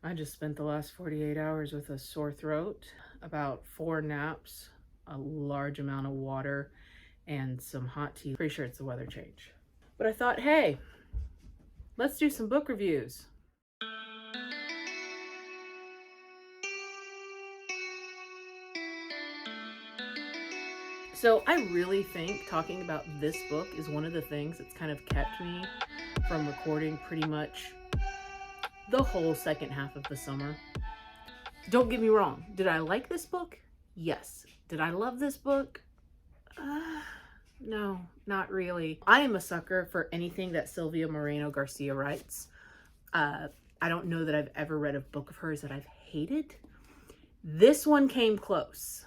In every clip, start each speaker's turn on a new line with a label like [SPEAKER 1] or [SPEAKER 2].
[SPEAKER 1] I just spent the last 48 hours with a sore throat, about 4 naps, a large amount of water, and some hot tea. Pretty sure it's the weather change. But I thought, hey, let's do some book reviews. So I really think talking about this book is one of the things that's kind of kept me from recording pretty much the whole second half of the summer. Don't get me wrong. Did I like this book? Yes. Did I love this book? No, not really. I am a sucker for anything that Silvia Moreno Garcia writes. I don't know that I've ever read a book of hers that I've hated. This one came close.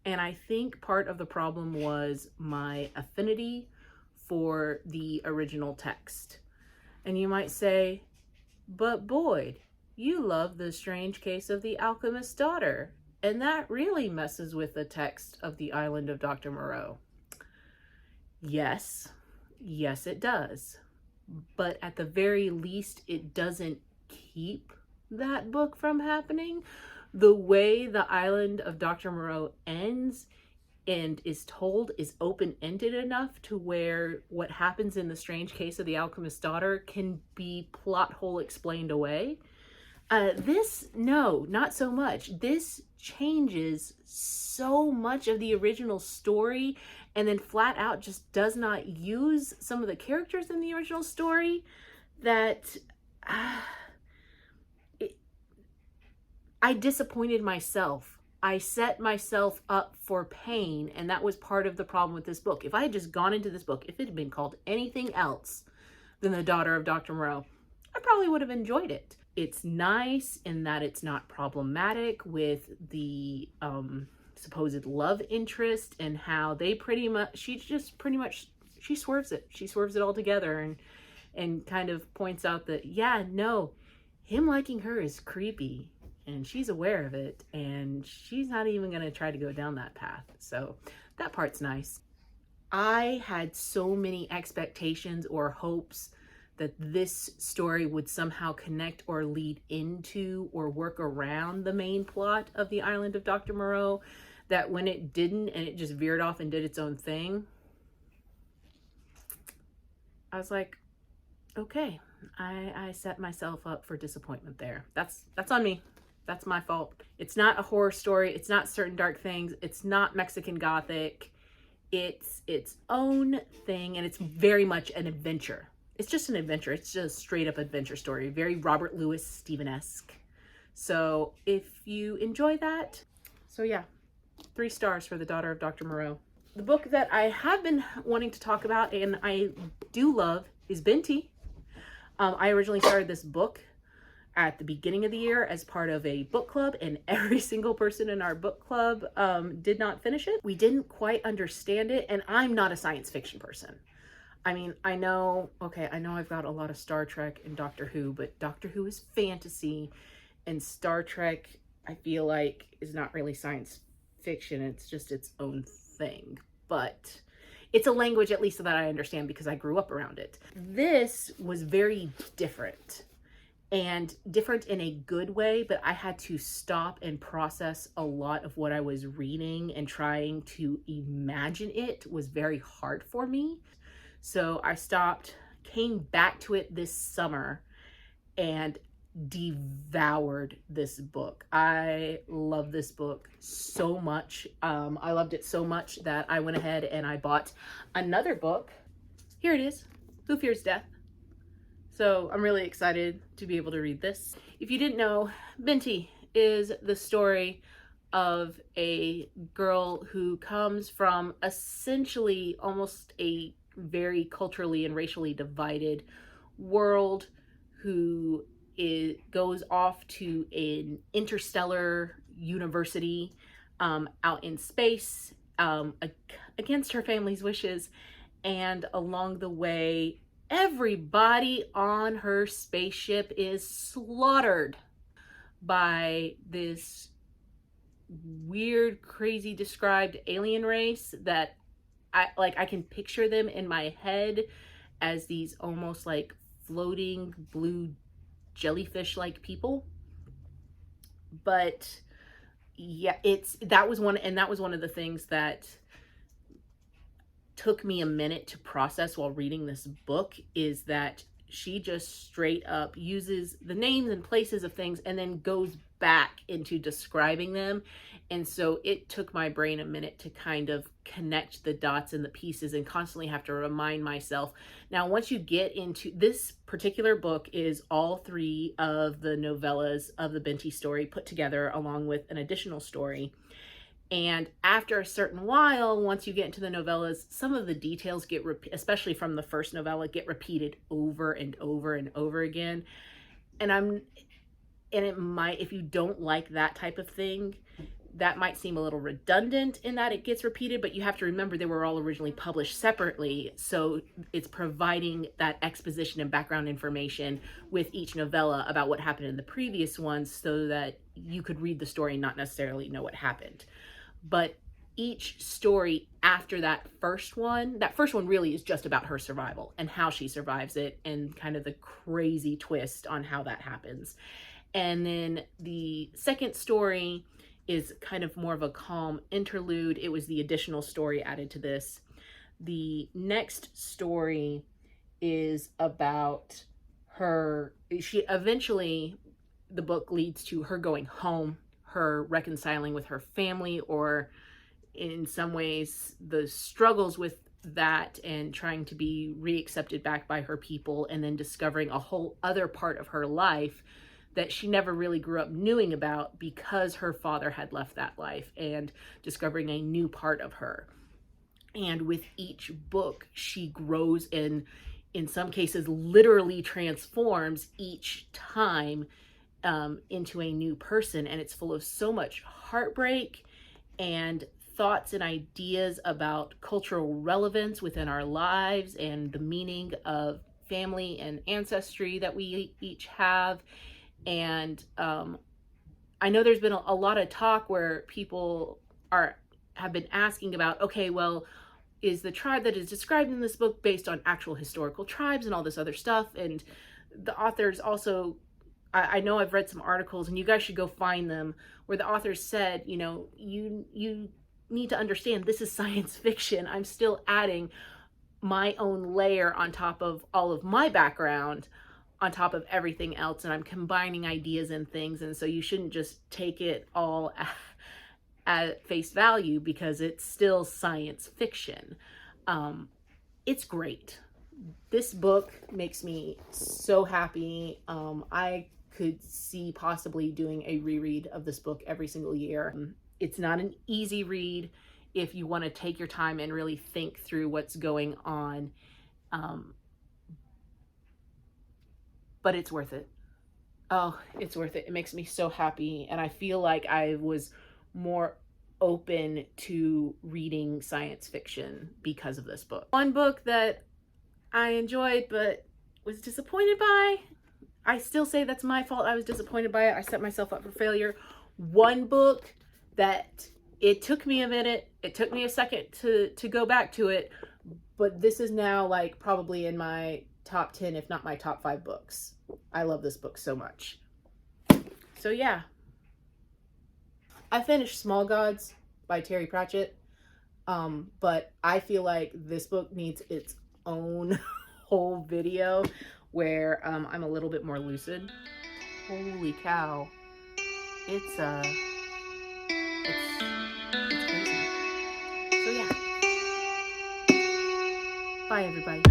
[SPEAKER 1] And I think part of the problem was my affinity for the original text. And you might say, but Boyd, you love The Strange Case of the Alchemist's Daughter, and that really messes with the text of The Island of Dr. Moreau. Yes, it does. But at the very least, it doesn't keep that book from happening. The way The Island of Dr. Moreau ends and is told is open-ended enough to where what happens in The Strange Case of the Alchemist's Daughter can be plot hole explained away. This, no, not so much. This changes so much of the original story and then flat out just does not use some of the characters in the original story that I disappointed myself. I set myself up for pain, and that was part of the problem with this book. If I had just gone into this book, if it had been called anything else than The Daughter of Dr. Moreau, I probably would have enjoyed it. It's nice in that it's not problematic with the supposed love interest and how they she swerves it. She swerves it all together and kind of points out that, yeah, no, him liking her is creepy. And she's aware of it, and she's not even going to try to go down that path. So that part's nice. I had so many expectations or hopes that this story would somehow connect or lead into or work around the main plot of The Island of Dr. Moreau, that when it didn't and it just veered off and did its own thing, I was like, okay, I set myself up for disappointment there. That's on me. That's my fault. It's not a horror story. It's not Certain Dark Things. It's not Mexican Gothic. It's its own thing, and it's very much an adventure. It's just an adventure. It's just a straight up adventure story. Very Robert Louis Steven-esque. So if you enjoy that, so yeah, 3 stars for The Daughter of Dr. Moreau. The book that I have been wanting to talk about and I do love is Binti. I originally started this book at the beginning of the year as part of a book club, and every single person in our book club did not finish it. We didn't quite understand it, and I'm not a science fiction person. I mean, I know I've got a lot of Star Trek and Doctor Who, but Doctor Who is fantasy, and Star Trek, I feel like, is not really science fiction. It's just its own thing. But it's a language, at least, that I understand because I grew up around it. This was very different. And different in a good way, but I had to stop and process a lot of what I was reading, and trying to imagine it was very hard for me. So I stopped, came back to it this summer, and devoured this book. I love this book so much. I loved it so much that I went ahead and I bought another book. Here it is, Who Fears Death? So I'm really excited to be able to read this. If you didn't know, Binti is the story of a girl who comes from essentially almost a very culturally and racially divided world, who goes off to an interstellar university out in space against her family's wishes, and along the way, everybody on her spaceship is slaughtered by this weird, crazy described alien race that I can picture them in my head as these almost like floating blue jellyfish-like people. But yeah, that was one of the things that took me a minute to process while reading this book, is that she just straight up uses the names and places of things and then goes back into describing them. And so it took my brain a minute to kind of connect the dots and the pieces and constantly have to remind myself. Now, once you get into this particular book, is all 3 of the novellas of the Binti story put together along with an additional story. And after a certain while, once you get into the novellas, some of the details get, especially from the first novella, get repeated over and over and over again. And it might, if you don't like that type of thing, that might seem a little redundant in that it gets repeated, but you have to remember they were all originally published separately. So it's providing that exposition and background information with each novella about what happened in the previous ones so that you could read the story and not necessarily know what happened. But each story after that first one really is just about her survival and how she survives it and kind of the crazy twist on how that happens. And then the second story is kind of more of a calm interlude. It was the additional story added to this. The next story is about her, the book leads to her going home, her reconciling with her family, or in some ways the struggles with that and trying to be reaccepted back by her people, and then discovering a whole other part of her life that she never really grew up knowing about because her father had left that life, and discovering a new part of her. And with each book, she grows and in some cases literally transforms each time into a new person. And it's full of so much heartbreak and thoughts and ideas about cultural relevance within our lives and the meaning of family and ancestry that we each have. And I know there's been a lot of talk where people have been asking about, okay, well, is the tribe that is described in this book based on actual historical tribes and all this other stuff? And the authors also, I know I've read some articles, and you guys should go find them, where the authors said, you need to understand this is science fiction. I'm still adding my own layer on top of all of my background, on top of everything else, and I'm combining ideas and things. And so you shouldn't just take it all at face value, because it's still science fiction. It's great. This book makes me so happy. I could see possibly doing a reread of this book every single year. It's not an easy read if you want to take your time and really think through what's going on. But it's worth it. Oh, it's worth it. It makes me so happy. And I feel like I was more open to reading science fiction because of this book. One book that I enjoyed but was disappointed by, I still say that's my fault. I was disappointed by it. I set myself up for failure. One book that it took me a minute, it took me a second to go back to it, but this is now like probably in my top 10, if not my top 5 books. I love this book so much. So yeah. I finished Small Gods by Terry Pratchett, but I feel like this book needs its own whole video where I'm a little bit more lucid. Holy cow. It's crazy. So yeah. Bye everybody.